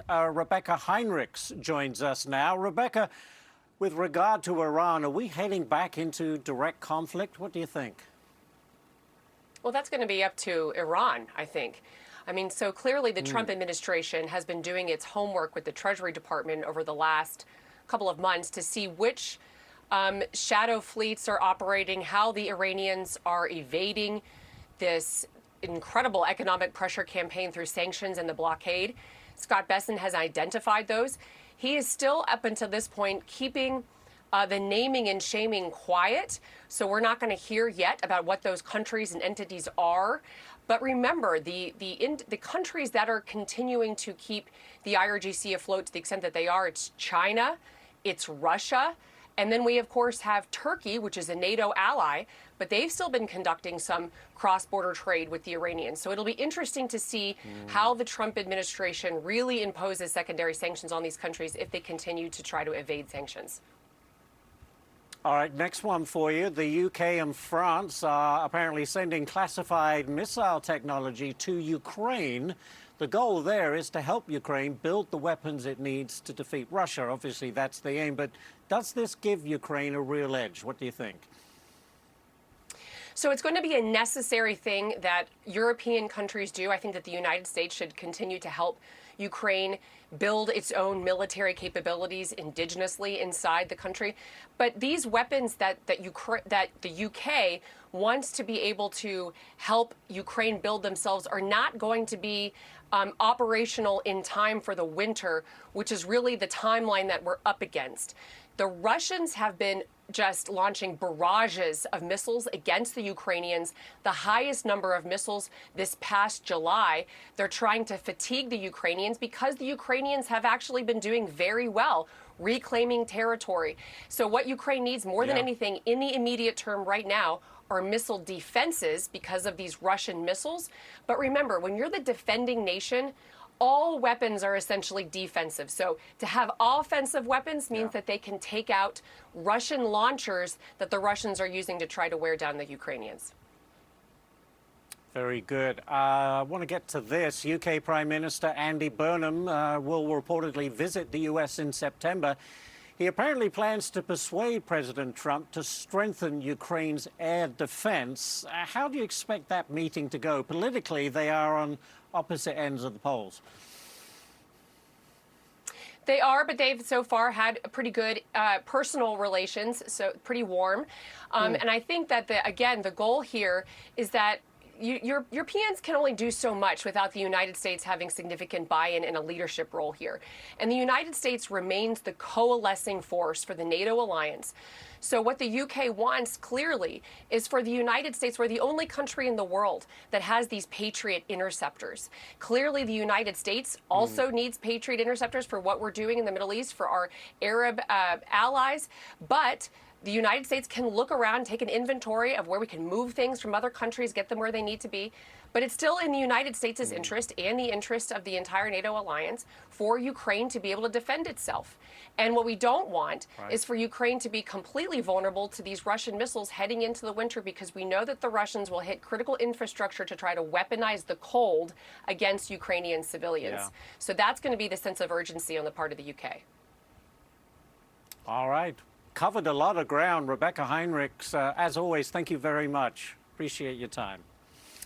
Rebecah Heinrichs joins us now. Rebecca, with regard to Iran, are we heading back into direct conflict? What do you think? Well, that's going to be up to Iran, I think. I mean, so clearly the Trump administration has been doing its homework with the Treasury Department over the last couple of months to see which shadow fleets are operating, how the Iranians are evading this incredible economic pressure campaign through sanctions and the blockade. Scott Bessent has identified those. He is still, up until this point, keeping the naming and shaming quiet. So we're not going to hear yet about what those countries and entities are. But remember, the countries that are continuing to keep the IRGC afloat to the extent that they are, it's China, it's Russia, and then we, of course, have Turkey, which is a NATO ally, but they've still been conducting some cross-border trade with the Iranians. So it'll be interesting to see how the Trump administration really imposes secondary sanctions on these countries if they continue to try to evade sanctions. All right, next one for you. The UK and France are apparently sending classified missile technology to Ukraine. The goal there is to help Ukraine build the weapons it needs to defeat Russia. Obviously, that's the aim. But does this give Ukraine a real edge? What do you think? So it's going to be a necessary thing that European countries do. I think that the United States should continue to help Ukraine build its own military capabilities indigenously inside the country. But these weapons that the UK wants to be able to help Ukraine build themselves are not going to be operational in time for the winter, which is really the timeline that we're up against. The Russians have been just launching barrages of missiles against the Ukrainians, the highest number of missiles this past July. They're trying to fatigue the Ukrainians because the Ukrainians have actually been doing very well, reclaiming territory. So what Ukraine needs more than anything in the immediate term right now are missile defenses because of these Russian missiles. But remember, when you're the defending nation, all weapons are essentially defensive. So to have offensive weapons means that they can take out Russian launchers that the Russians are using to try to wear down the Ukrainians. Very good. I want to get to this. UK Prime Minister Andy Burnham will reportedly visit the US in September. He apparently plans to persuade President Trump to strengthen Ukraine's air defense. How do you expect that meeting to go? Politically, they are on opposite ends of the polls. They are, but they've so far had pretty good personal relations, so pretty warm. And I think that, again, the goal here is that Europeans can only do so much without the United States having significant buy-in and a leadership role here. And the United States remains the coalescing force for the NATO alliance. So what the UK wants, clearly, is for the United States, we're the only country in the world that has these Patriot interceptors. Clearly, the United States also needs Patriot interceptors for what we're doing in the Middle East for our Arab allies. But the United States can look around, take an inventory of where we can move things from other countries, get them where they need to be. But it's still in the United States' interest and the interest of the entire NATO alliance for Ukraine to be able to defend itself. And what we don't want is for Ukraine to be completely vulnerable to these Russian missiles heading into the winter, because we know that the Russians will hit critical infrastructure to try to weaponize the cold against Ukrainian civilians. So that's going to be the sense of urgency on the part of the UK. All right. Covered a lot of ground. Rebecca Heinrichs, as always, thank you very much. Appreciate your time.